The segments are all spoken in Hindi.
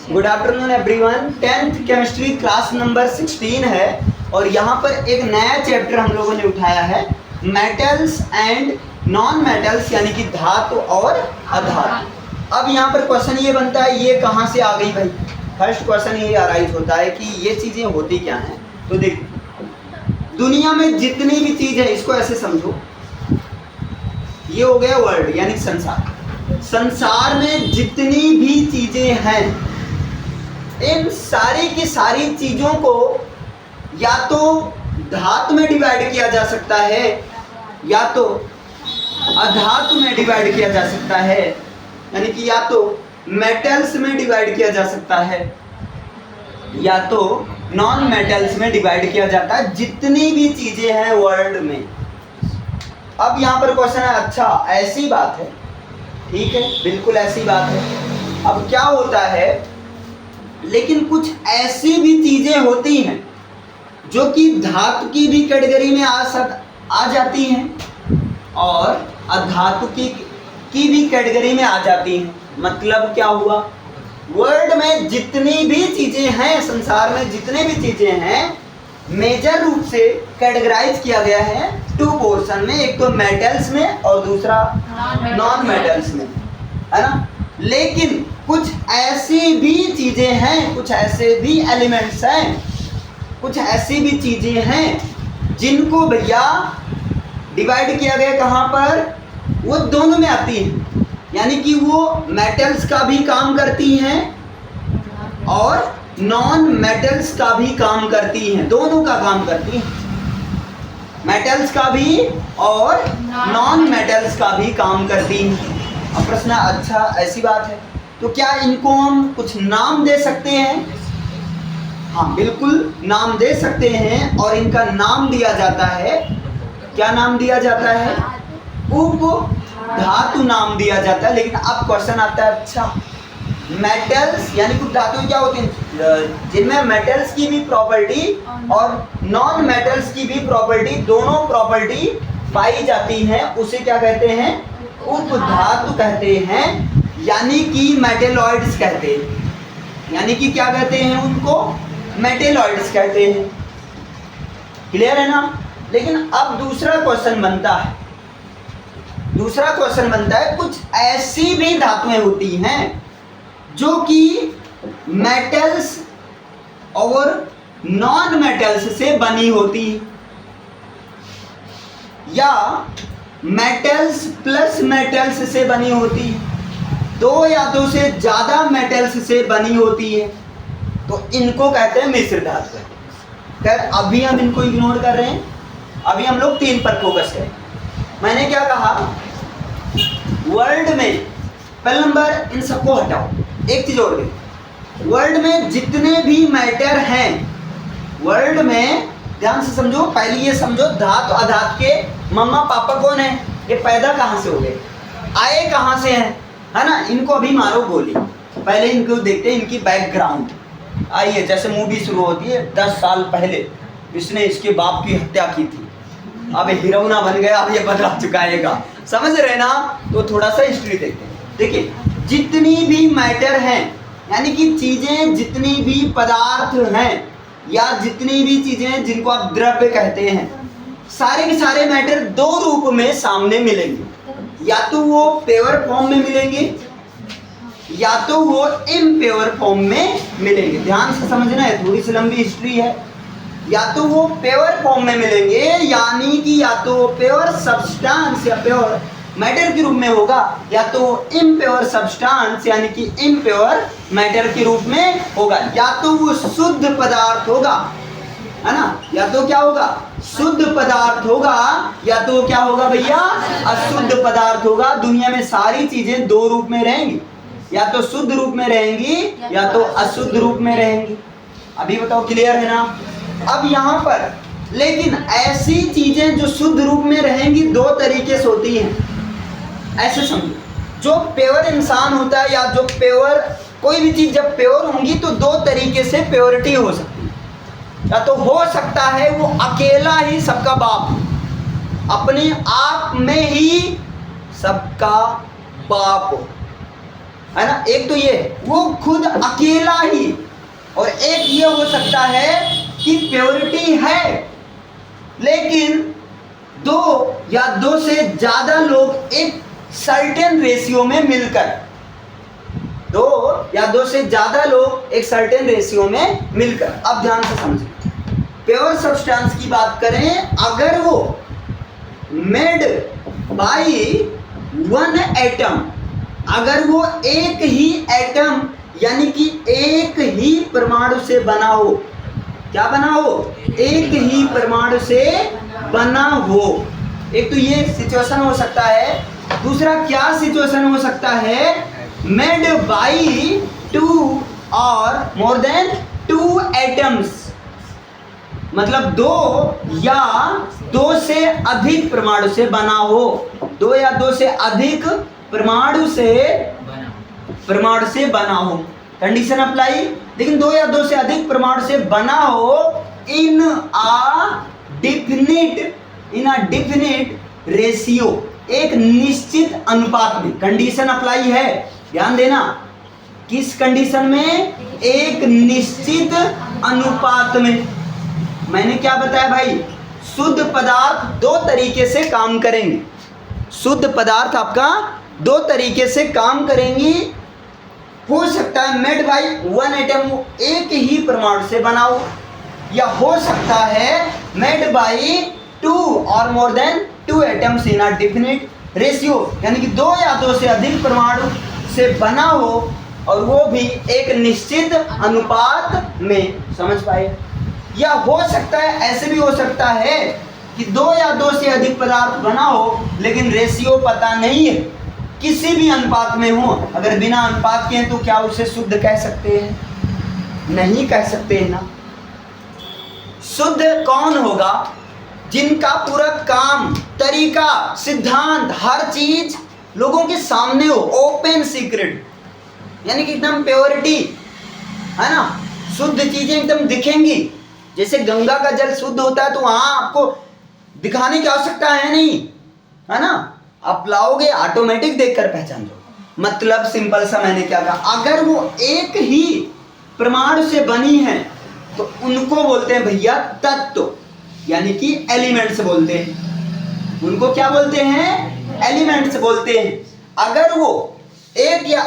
Good afternoon everyone. 10th chemistry class number 16 है और यहाँ पर एक नया चैप्टर हम लोगों ने उठाया है, मेटल्स एंड नॉन मेटल्स, यानी कि धातु और अधातु। अब यहाँ पर क्वेश्चन ये बनता है, ये कहाँ से आ गई भाई? फर्स्ट क्वेश्चन ये अराइज होता है कि ये चीज़ें होती क्या हैं। तो देखो, दुनिया में जितनी भी चीज़ है, इसको ऐसे समझो, ये हो गया वर्ल्ड यानी संसार। संसार में जितनी भी चीजें हैं, इन सारी की सारी चीजों को या तो धातु में डिवाइड किया जा सकता है या तो अधातु में डिवाइड किया जा सकता है, यानी कि या तो मेटल्स में डिवाइड किया जा सकता है या तो नॉन मेटल्स में डिवाइड किया जाता है, जितनी भी चीजें हैं वर्ल्ड में। अब यहाँ पर क्वेश्चन है, अच्छा ऐसी बात है, ठीक है, बिल्कुल ऐसी बात है। अब क्या होता है, लेकिन कुछ ऐसी भी चीजें होती हैं जो कि धातु की भी कैटेगरी में आ जाती हैं और अधातु की भी कैटेगरी में आ जाती हैं। मतलब क्या हुआ, वर्ल्ड में जितनी भी चीजें हैं, संसार में जितने भी चीजें हैं, मेजर रूप से कैटेगराइज किया गया है 2 पोर्शन में, एक तो मेटल्स में और दूसरा नॉन मेटल्स में, है ना। लेकिन कुछ ऐसी भी चीजें हैं, कुछ ऐसे भी एलिमेंट्स हैं, कुछ ऐसी भी चीजें हैं जिनको भैया डिवाइड किया गया कहाँ पर, वो दोनों में आती हैं, यानी कि वो मेटल्स का भी काम करती हैं और नॉन मेटल्स का भी काम करती हैं, दोनों का काम करती हैं, मेटल्स का भी और नॉन मेटल्स का भी काम करती हैं। अब प्रश्न, अच्छा ऐसी बात है तो क्या इनको हम कुछ नाम दे सकते हैं? हाँ बिल्कुल नाम दे सकते हैं और इनका नाम दिया जाता है, क्या नाम दिया जाता है? उप धातु नाम दिया जाता है। लेकिन अब क्वेश्चन आता है, अच्छा मेटल्स यानी कुछ धातुएं क्या होती हैं जिनमें मेटल्स की भी प्रॉपर्टी और नॉन मेटल्स की भी प्रॉपर्टी, दोनों प्रॉपर्टी पाई जाती हैं, उसे क्या कहते हैं? उपधातु कहते हैं, यानी कि मेटेलॉइड्स कहते हैं, यानी कि क्या कहते हैं उनको? मेटेलॉइड्स कहते हैं। क्लियर है ना। लेकिन अब दूसरा क्वेश्चन बनता है, कुछ ऐसी भी धातुएं होती हैं जो कि मेटल्स और नॉन मेटल्स से बनी होती, या मेटल्स प्लस मेटल्स से बनी होती, दो या दो से ज़्यादा मेटल्स से बनी होती है, तो इनको कहते हैं मिश्र धातु। खैर अभी हम इनको इग्नोर कर रहे हैं, अभी हम लोग 3 पर फोकस करें। मैंने क्या कहा, वर्ल्ड में पहले नंबर इन सबको हटाओ, एक चीज और गई, वर्ल्ड में जितने भी मैटर हैं, वर्ल्ड में ध्यान से समझो, पहले ये समझो धातु अधातु के मम्मा पापा कौन है, ये पैदा कहाँ से हो गए, आए कहाँ से हैं, है ना। इनको अभी मारो गोली, पहले इनको देखते हैं इनकी बैकग्राउंड। आइए, जैसे मूवी शुरू होती है, 10 साल पहले इसने इसके बाप की हत्या की थी, अब हीरोइना बन गया, अब ये बदला चुकाएगा, समझ रहे ना। तो थोड़ा सा हिस्ट्री देखते हैं। देखिए, जितनी भी मैटर हैं, यानी कि चीजें, जितनी भी पदार्थ हैं या जितनी भी चीजें जिनको आप द्रव्य कहते हैं, सारे के सारे मैटर 2 रूप में सामने मिलेंगे, या तो वो प्योर फॉर्म में मिलेंगे या तो वो इम्प्योर फॉर्म में मिलेंगे। ध्यान से समझना है, थोड़ी सी लंबी हिस्ट्री है। या तो वो प्योर फॉर्म में मिलेंगे, यानी कि या तो प्योर सब्सटेंस या प्योर मैटर के रूप में होगा, या तो इम्प्योर सब्सटेंस यानी कि इम्प्योर मैटर के रूप में होगा, या तो वो शुद्ध पदार्थ होगा, है ना, या तो क्या होगा? शुद्ध पदार्थ होगा, या तो क्या होगा भैया? अशुद्ध पदार्थ होगा। दुनिया में सारी चीजें 2 रूप में रहेंगी, या तो शुद्ध रूप में रहेंगी या तो अशुद्ध रूप में रहेंगी। अभी बताओ, क्लियर है ना। अब यहाँ पर लेकिन ऐसी चीजें जो शुद्ध रूप में रहेंगी 2 तरीके से होती हैं, ऐसे समझो। जो प्योर इंसान होता है या जो प्योर कोई भी चीज जब प्योर होंगी तो 2 तरीके से प्योरिटी हो सकती है। या तो हो सकता है वो अकेला ही सबका बाप, अपने आप में ही सबका बाप हो, है ना। एक तो ये वो खुद अकेला ही, और एक ये हो सकता है कि प्योरिटी है लेकिन दो या दो से ज्यादा लोग एक सर्टेन रेशियो में मिलकर, दो या दो से ज्यादा लोग एक सर्टेन रेशियो में मिलकर। अब ध्यान से समझें, प्योर सब्सटेंस की बात करें, अगर वो मेड बाय वन एटम, अगर वो एक ही एटम यानी कि एक ही परमाणु से बना हो, क्या बना हो, एक ही परमाणु से बना हो, एक तो ये सिचुएशन हो सकता है। दूसरा क्या सिचुएशन हो सकता है, मेड बाय टू और मोर देन टू एटम्स, मतलब दो या दो से अधिक परमाणु से बना हो, दो या दो से अधिक परमाणु से बना हो, कंडीशन अप्लाई। लेकिन दो या दो से अधिक परमाणु से बना हो इन अ डिफिनिट रेशियो, एक निश्चित अनुपात में, कंडीशन अप्लाई है, ध्यान देना, किस कंडीशन में, एक निश्चित अनुपात में। मैंने क्या बताया भाई, शुद्ध पदार्थ दो तरीके से काम करेंगे, शुद्ध पदार्थ आपका दो तरीके से काम करेंगी। हो सकता है मेड बाय वन एटम, एक ही परमाणु से बना हो, या हो सकता है मेड बाय टू और more than two atoms in a definite ratio, यानी कि दो या दो से अधिक परमाणु से बना हो और वो भी एक निश्चित अनुपात में, समझ पाए। या हो सकता है ऐसे भी हो सकता है कि दो या दो से अधिक पदार्थ बना हो लेकिन रेशियो पता नहीं है, किसी भी अनुपात में हो, अगर बिना अनुपात के हैं तो क्या उसे शुद्ध कह सकते हैं, नहीं कह सकते हैं ना। शुद्ध कौन होगा, जिनका पूरा काम, तरीका, सिद्धांत, हर चीज लोगों के सामने हो, ओपन सीक्रेट, यानी कि एकदम प्योरिटी, है ना, शुद्ध चीजें एकदम दिखेंगी। जैसे गंगा का जल शुद्ध होता है तो वहां आपको दिखाने की आवश्यकता है नहीं, है ना, आप लाओगे ऑटोमेटिक देखकर पहचान जाओ। मतलब सिंपल सा मैंने क्या कहा, अगर वो एक ही परमाणु से बनी है तो उनको बोलते हैं भैया तत्व, यानी कि एलिमेंट्स बोलते हैं, उनको क्या बोलते हैं, एलिमेंट्स बोलते हैं। अगर वो एक या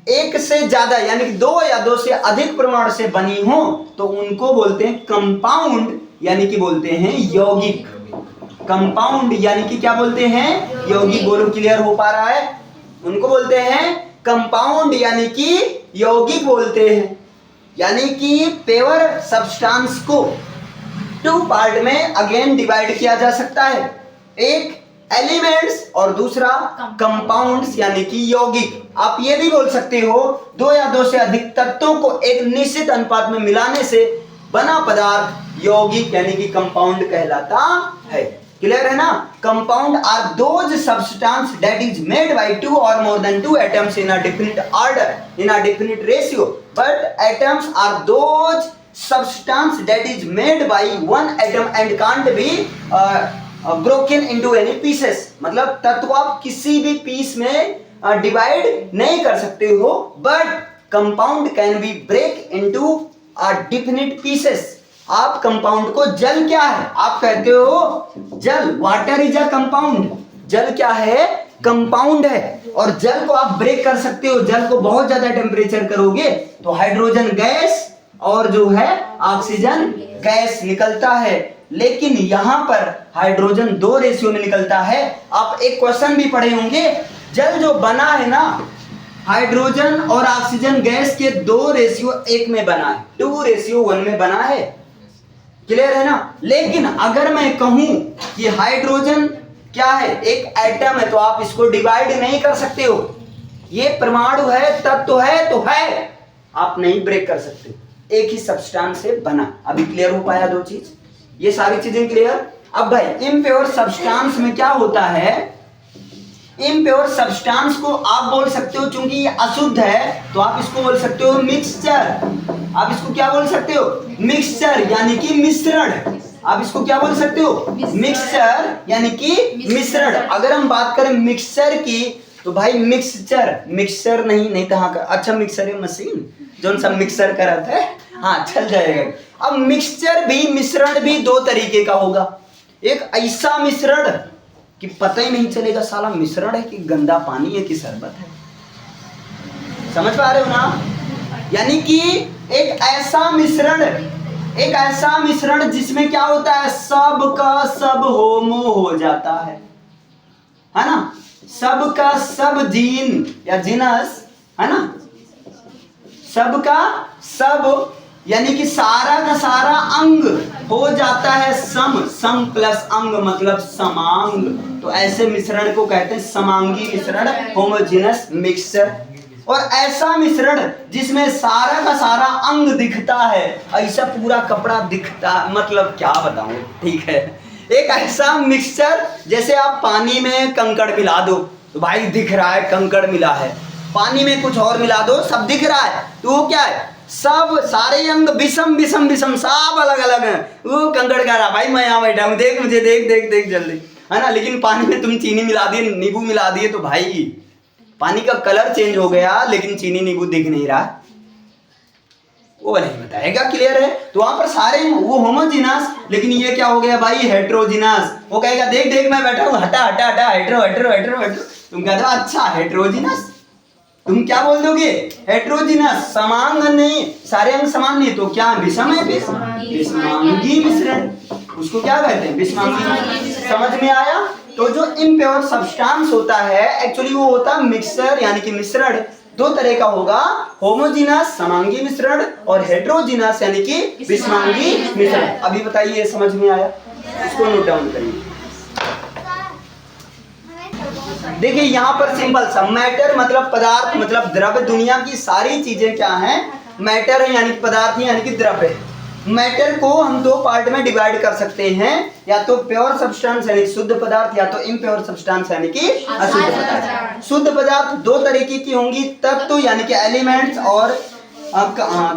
एक से ज्यादा यानी कि दो या दो से अधिक परमाणु से बनी हो तो उनको बोलते हैं कंपाउंड, यानी कि बोलते हैं यौगिक। कंपाउंड यानी कि क्या बोलते हैं, यौगिक। बोलो क्लियर हो पा रहा है, उनको बोलते हैं कंपाउंड यानी कि यौगिक बोलते हैं। यानी कि प्योर सब्सटेंस को टू पार्ट में अगेन डिवाइड किया जा सकता है, एक एलिमेंट्स और दूसरा कंपाउंड्स यानी कि यौगिक। आप ये भी बोल सकते हो दो या दो से अधिक तत्वों को एक निश्चित अनुपात में मिलाने से बना पदार्थ यौगिक यानी कि कंपाउंड कहलाता है। क्लियर है ना। Compound are those substance that is made by two और more than two atoms in a definite order in a definite ratio, but atoms are those substance that is made by one atom and can't be broken into any pieces। मतलब तत्व आप किसी भी पीस में डिवाइड नहीं कर सकते हो, but compound can be break into definite pieces. आप कंपाउंड को, जल क्या है, आप कहते हो जल, वाटर इज अ कंपाउंड, जल क्या है, कंपाउंड है, और जल को आप ब्रेक कर सकते हो। जल को बहुत ज्यादा टेम्परेचर करोगे तो हाइड्रोजन गैस और जो है ऑक्सीजन गैस निकलता है, लेकिन यहां पर हाइड्रोजन दो रेशियो में निकलता है। आप एक क्वेश्चन भी पढ़े होंगे, जल जो बना है ना, हाइड्रोजन और ऑक्सीजन गैस के दो रेशियो एक में बना है, 2:1 में बना है। क्लियर है ना। लेकिन अगर मैं कहूं कि हाइड्रोजन क्या है, एक एटम है, तो आप इसको डिवाइड नहीं कर सकते हो, ये परमाणु है, तत्व है तो है, आप नहीं ब्रेक कर सकते, एक ही सब्सटेंस से बना। अभी क्लियर हो पाया दो चीज, ये सारी चीजें क्लियर। अब भाई इम्प्योर सब्सटेंस में क्या होता है, इम्प्योर सब्सटेंस को आप बोल सकते हो, चूंकि ये अशुद्ध है तो आप इसको बोल सकते हो मिक्सचर। आप इसको क्या बोल सकते हो, मिक्सचर यानी कि मिश्रण। आप इसको क्या बोल सकते हो, मिक्सचर यानी कि मिश्रण। अगर हम बात करें मिक्सचर की तो भाई मिक्सचर नहीं तो हाँ अच्छा मिक्सर है मशीन जो सब मिक्सर करत है, हाँ चल जाएगा। अब मिश्रण भी दो तरीके का होगा। एक ऐसा मिश्रण कि पता ही नहीं चलेगा साला मिश्रण है कि गंदा पानी है कि शरबत है, समझ पा रहे हो ना। यानी कि एक ऐसा मिश्रण जिसमें क्या होता है, सब का सब होमो हो जाता है ना, सब का सब जीन या जिनस है ना, सब का सब यानी कि सारा का सारा अंग हो जाता है सम प्लस अंग मतलब समांग। तो ऐसे मिश्रण को कहते हैं समांगी मिश्रण, होमोजेनस मिक्सचर। और ऐसा मिश्रण जिसमें सारा का सारा अंग दिखता है, ऐसा पूरा कपड़ा दिखता, मतलब क्या बताऊं, ठीक है। एक ऐसा मिक्सचर जैसे आप पानी में कंकड़ मिला दो तो भाई दिख रहा है कंकड़ मिला है, पानी में कुछ और मिला दो सब दिख रहा है, तो वो क्या है, सब सारे अंग विषम सब अलग अलग हैं। वो कंकड़ कह रहा भाई मैं यहाँ बैठा हूँ, देख मुझे, देख जल्दी, है ना। लेकिन पानी में तुम चीनी मिला दिए, नींबू मिला दिए, तो भाई पानी का कलर चेंज हो गया लेकिन चीनी नींबू दिख नहीं रहा, वो नहीं बताएगा। क्लियर है। तो वहां पर सारे वो होमोजीनस, लेकिन ये क्या हो गया भाई, हेट्रोजीनस। वो कहेगा देख मैं बैठा हूँ, हटा हेट्रो। तुम कहते हो अच्छा हेट्रोजीनस, तुम क्या बोल दोगे, हेट्रोजीनस, समान नहीं, सारे अंग समान नहीं, तो क्या विषम है, विषमांगी मिश्रण, उसको क्या कहते हैं, विषमांगी। समझ में आया। तो जो इम्प्योर सब्सटेंस होता है एक्चुअली वो होता है मिक्सचर यानी कि मिश्रण। दो तरह का होगा, होमोजीनस समांगी मिश्रण और हेट्रोजीनस यानी कि विषमांगी मिश्रण। अभी बताइए समझ में आया, इसको नोट डाउन करिए। देखिए यहाँ पर सिंपल सा, मैटर मतलब पदार्थ मतलब द्रव्य, दुनिया की सारी चीजें क्या हैं, मैटर है यानी पदार्थ यानी कि द्रव्य है। मैटर को हम दो पार्ट में डिवाइड कर सकते हैं, या तो प्योर सब्सटेंस यानी शुद्ध पदार्थ, या तो इम्प्योर सब्सटेंस यानी कि अशुद्ध पदार्थ। शुद्ध पदार्थ दो तरीके की होंगी, तत्व यानी कि एलिमेंट्स, और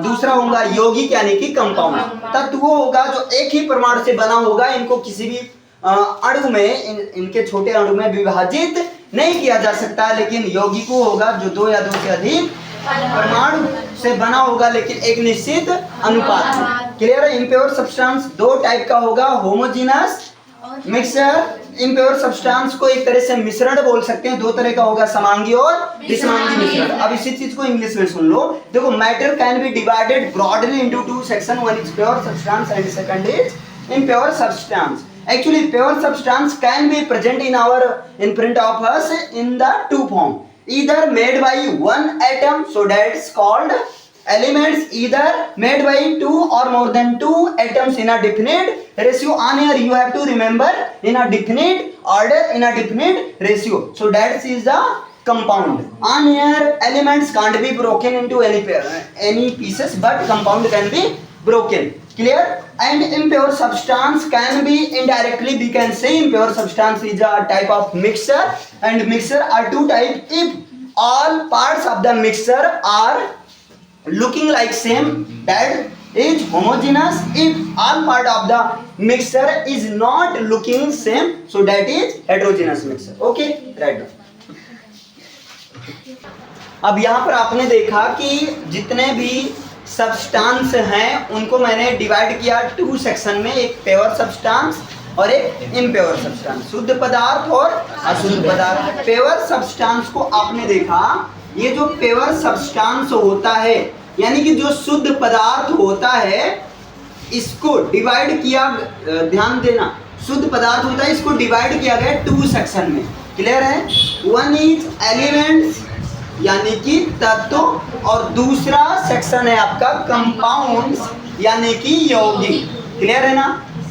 दूसरा होगा यौगिक यानी कि कंपाउंड। तत्व वो होगा जो एक ही परमाणु से बना होगा, इनको किसी भी अणु में इनके छोटे अणु में विभाजित नहीं किया जा सकता। लेकिन यौगिक वो होगा जो दो या दो से अधिक परमाणु से बना होगा लेकिन एक निश्चित अनुपात में। क्लियर है। इम्प्योर सब्सटेंस दो टाइप का होगा, होमोजीनस मिक्सचर। इम्प्योर सब्सटेंस को एक तरह से मिश्रण बोल सकते हैं, दो तरह का होगा, समांगी और विषमांगी मिश्रण। अब इसी चीज को इंग्लिश में सुन लो। देखो, matter can be divided broadly into two section, one is pure substance and second is impure substance. Actually, pure substance can be present in front of us in the two form, either made by one atom, so that's called elements, either made by two or more than two atoms in a definite ratio. On here you have to remember in a definite order, in a definite ratio, so that is the compound. On here elements can't be broken into any pieces, but compound can be broken. Clear. And impure substance can be indirectly, we can say impure substance is a type of mixture, and mixture are two type. If all parts of the mixture are looking like same, that is homogeneous. If all part of the mixture is not looking same, so that is heterogeneous mixture. Okay, right. अब यहाँ पर आपने देखा कि जितने भी सब्सटेंस हैं उनको मैंने डिवाइड किया टू सेक्शन में, एक प्योर सब्सटेंस और एक इम्प्योर सब्सटेंस, शुद्ध पदार्थ और अशुद्ध पदार्थ। प्योर सब्सटेंस को आपने देखा, ये जो प्योर सब्सटेंस होता है यानी कि जो शुद्ध पदार्थ होता है, इसको डिवाइड किया, ध्यान देना, शुद्ध पदार्थ होता है, इसको डिवाइड किया गया टू सेक्शन में। क्लियर है। वन इज एलिमेंट्स यानी कि तत्व, और दूसरा सेक्शन है आपका कंपाउंड्स यानी कि यौगिक। क्लियर है ना।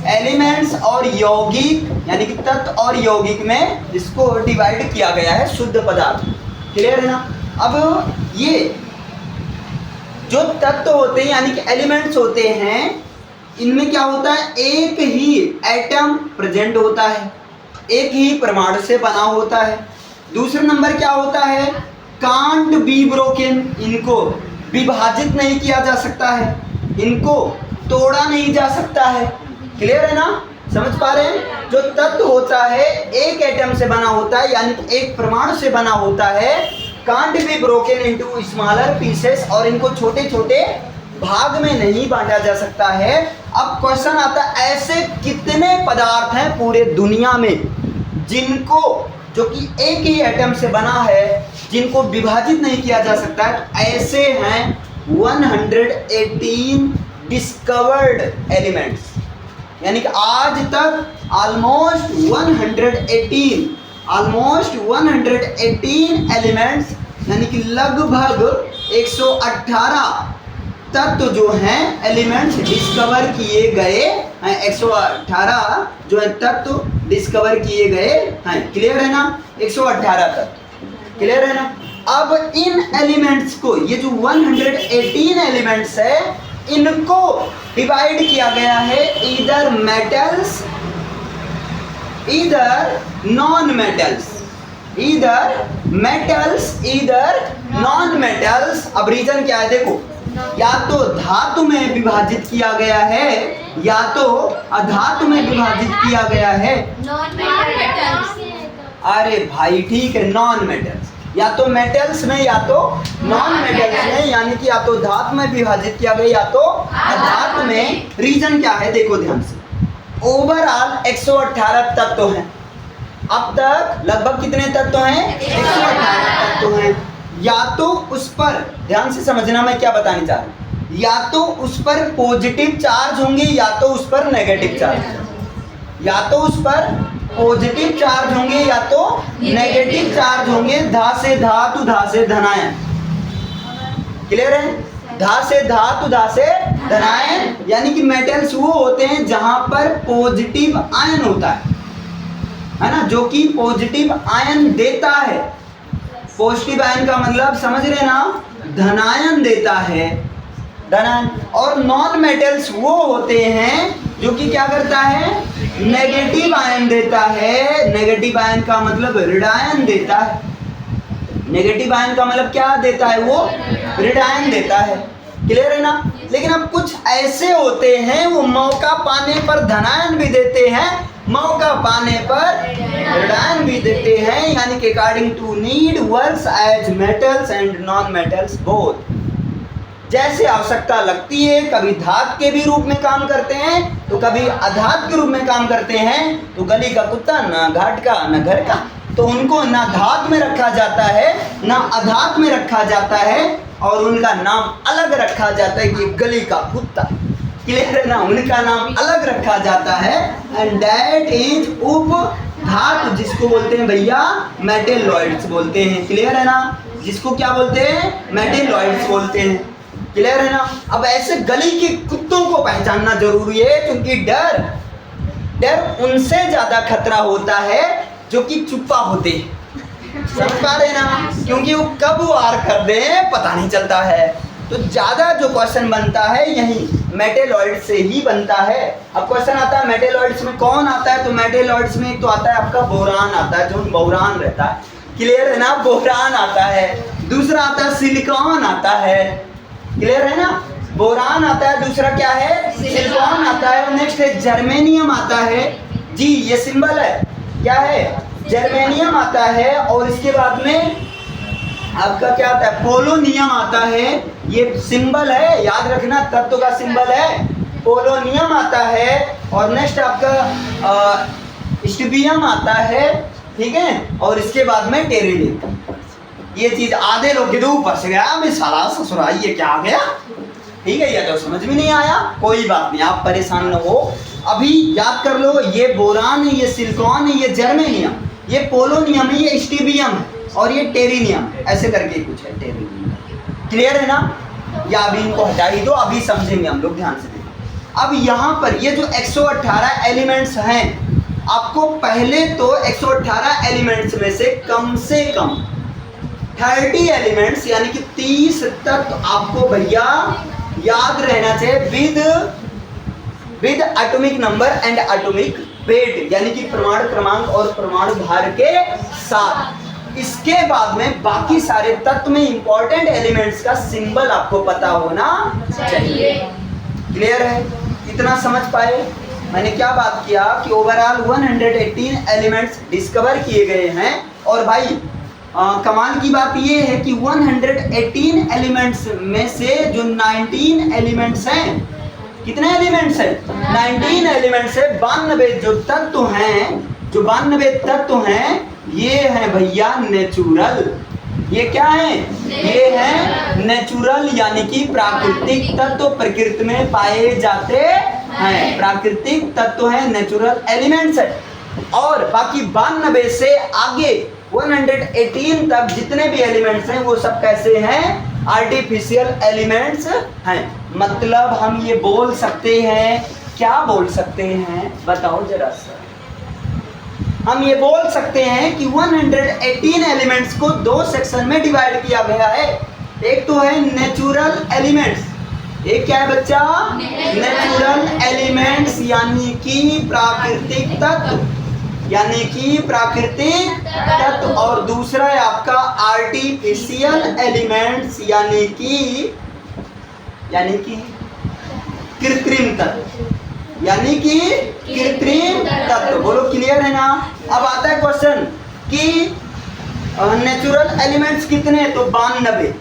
एलिमेंट्स और यौगिक यानी कि तत्व और यौगिक में इसको डिवाइड किया गया है शुद्ध पदार्थ। क्लियर है ना। अब ये जो तत्व होते हैं यानी कि एलिमेंट्स होते हैं, इनमें क्या होता है, एक ही एटम प्रेजेंट होता है, एक ही परमाणु से बना होता है। दूसरा नंबर क्या होता है, कांट बी ब्रोकन, इनको विभाजित नहीं किया जा सकता है, इनको तोड़ा नहीं जा सकता है। क्लियर है ना। समझ पा रहे हैं? जो तत्व होता है एक एटम से बना होता है, यानी कि एक परमाणु से बना होता है, can't be broken into smaller pieces, और इनको छोटे छोटे भाग में नहीं बांटा जा सकता है। अब क्वेश्चन आता है ऐसे कितने पदार्थ हैं पूरे दुनिया में जिनको, जो कि एक ही एटम से बना है, जिनको विभाजित नहीं किया जा सकता है? तो ऐसे हैं 118 डिस्कवर्ड एलिमेंट्स, यानी कि आज तक ऑलमोस्ट 118 एलिमेंट्स, यानी कि लगभग 118 तत्व जो हैं एलिमेंट्स डिस्कवर किए गए हैं। 118 जो है तत्व डिस्कवर किए गए हैं। क्लियर है ना? 118 तत्व, क्लियर है ना? अब इन एलिमेंट्स को, ये जो 118 एलिमेंट्स है, इनको डिवाइड किया गया है either metals either non metals, either non metals. अब रीजन क्या है देखो, या तो धातु में विभाजित किया गया है या तो अधातु में विभाजित किया गया है। Non metals. अरे भाई ठीक है, नॉन मेटल्स, या तो मेटल्स में या तो नॉन मेटल्स में, यानी कि या तो धातु में विभाजित किया गया या तो अधातु में। रीजन क्या है देखो ध्यान से, ओवरऑल 118 तत्व हैं। अब तक लगभग कितने तत्व हैं? 118 तत्व हैं। या तो उस पर, ध्यान से समझना मैं क्या बताने चाह रहा हूँ, या तो उस पर पॉजिटिव चार्ज होंगे या तो उस पर नेगेटिव चार्ज, या तो उस पर पॉजिटिव चार्ज होंगे या तो नेगेटिव चार्ज होंगे। धा से धातु, धा से धनायन। क्लियर है? धा से धातु, धा से धनायन, यानी कि मेटल्स वो होते हैं जहां पर पॉजिटिव आयन होता है ना, जो कि पॉजिटिव आयन देता है। पॉजिटिव आयन का मतलब समझ रहे ना, धनायन देता है, धनायन। और नॉन मेटल्स वो होते हैं जो कि क्या करता है? नेगेटिव आयन देता है। नेगेटिव आयन का मतलब ऋणायन देता है। नेगेटिव आयन का मतलब क्या देता है? वो ऋणायन देता है। क्लियर है ना? लेकिन अब कुछ ऐसे होते हैं वो मौका पाने पर धनायन भी देते हैं, मौका पाने पर ऋणायन भी देते हैं, यानी कि according to need works as metals and non metals both. जैसे आवश्यकता लगती है, कभी धातु के भी रूप में काम करते हैं तो कभी अधातु के रूप में काम करते हैं। तो गली का कुत्ता ना घाट का ना घर का, तो उनको ना धातु में रखा जाता है ना अधातु में रखा जाता है, और उनका नाम अलग रखा जाता है कि गली का कुत्ता। क्लियर है ना? उनका नाम अलग रखा जाता है, एंड दैट इज उपधातु, जिसको बोलते हैं भैया मेटेलॉइड्स बोलते हैं। क्लियर है ना? जिसको क्या बोलते हैं? मेटेलॉइड्स बोलते हैं। क्लियर है ना? अब ऐसे गली के कुत्तों को पहचानना जरूरी है, क्योंकि डर उनसे ज्यादा खतरा होता है जो कि चुप्पा होते हैं। समझ पा रहे ना? क्योंकि वो कब वार कर दे पता नहीं चलता है। तो ज्यादा जो क्वेश्चन बनता है यही मेटेलॉइड से ही बनता है। अब क्वेश्चन आता है मेटेलॉइड्स में कौन आता है? तो मेटेलॉइड्स में एक तो आता है आपका बोरान आता है, जो बोरान रहता है। क्लियर है ना? बोरान आता है। दूसरा आता है सिलिकॉन आता है। क्लियर है ना? बोरान आता है, दूसरा क्या है? सिलिकॉन आता है। नेक्स्ट है जर्मेनियम आता है। जी ये सिंबल है, क्या है? जर्मेनियम आता है। और इसके बाद में आपका क्या आता है? पोलोनियम आता है। ये सिंबल है, याद रखना, तत्व का सिंबल है। पोलोनियम आता है। और नेक्स्ट आपका स्टिबियम आता है। ठीक है? और इसके बाद में टेरिडियम। ये चीज आधे लोग के ऊपर से गया, मैं साला ससुरा ये क्या आ गया। ठीक है? ये तो समझ में नहीं आया, कोई बात नहीं, आप परेशान न हो। अभी याद कर लो, ये बोरान है, ये सिलिकॉन है, ये जर्मेनियम, ये पोलोनियम है, ये स्टिबियम है, और ये टेरिनियम, ऐसे करके कुछ है टेरिनियम। क्लियर है ना? या अभी इनको हटा ही दो, अभी समझेंगे हम लोग, ध्यान से देखो। अब यहाँ पर ये जो 118 एलिमेंट्स हैं, आपको पहले तो 118 एलिमेंट्स में से कम 30 एलिमेंट्स यानी कि 30 तत्व आपको भैया याद रहना चाहिए with atomic number and atomic weight, यानी कि परमाणु क्रमांक और परमाणु भार के साथ। इसके बाद में बाकी सारे तत्व में इंपॉर्टेंट एलिमेंट्स का सिंबल आपको पता होना चाहिए। क्लियर है? इतना समझ पाए? मैंने क्या बात किया कि ओवरऑल 118 एलिमेंट्स डिस्कवर किए गए हैं। और भाई कमाल की बात ये है कि 118 एलिमेंट्स में से जो 19 एलिमेंट्स हैं, कितने एलिमेंट्स हैं? 19 एलिमेंट्स है। 92 जो तत्व हैं, जो 92 तत्व हैं, ये हैं भैया नेचुरल। ये क्या है? ये है नेचुरल यानी कि प्राकृतिक तत्व, प्रकृति में पाए जाते हैं, प्राकृतिक तत्व है, नेचुरल एलिमेंट्स है। और बाकी 92 से आगे 118 तक जितने भी एलिमेंट्स हैं वो सब कैसे हैं? आर्टिफिशियल एलिमेंट्स हैं। मतलब हम ये बोल सकते हैं, क्या बोल सकते हैं बताओ जरा सा। हम ये बोल सकते हैं कि 118 एलिमेंट्स को दो सेक्शन में डिवाइड किया गया है। एक तो है नेचुरल एलिमेंट्स, एक क्या है बच्चा? नेचुरल एलिमेंट्स यानी कि प्राकृतिक तत्व, यानी कि प्राकृतिक तत्व। और दूसरा है आपका आर्टिफिशियल एलिमेंट्स यानी कि कृत्रिम तत्व, यानी कि कृत्रिम तत्व। बोलो क्लियर है ना? अब आता है क्वेश्चन कि नेचुरल एलिमेंट्स कितने? तो 92,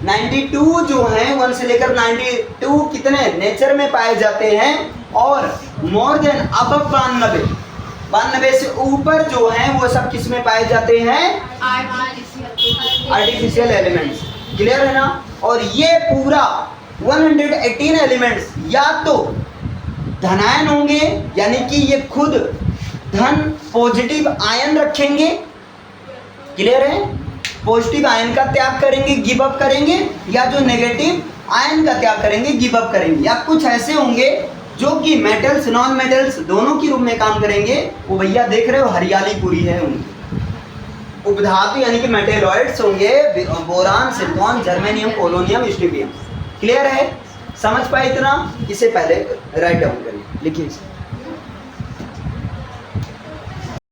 92 जो हैं 1 से लेकर 92 कितने नेचर में पाए जाते हैं। और मोर देन अब 92 से ऊपर जो हैं वो सब किस में पाए जाते हैं? Artificial elements. क्लियर है ना? और ये पूरा 118 एलिमेंट्स या तो धनायन होंगे, यानी कि ये खुद धन पॉजिटिव आयन रखेंगे। क्लियर है? पॉजिटिव आयन का त्याग करेंगे, गिव अप करेंगे, या जो नेगेटिव आयन का त्याग करेंगे, गिव अप करेंगे। या कुछ ऐसे होंगे जो कि मेटल्स नॉन मेटल्स दोनों के रूप में काम करेंगे। वो भैया देख रहे हो हरियाली पूरी है उनकी। उपधातु यानी कि मेटेलॉइड्स होंगे, बोरान, सिलिकॉन, जर्मेनियम, पोलोनियम, स्ट्रिपियम। क्लियर है? समझ पाए इतना? इसे पहले राइट डाउन करिए, लिखिए इसे।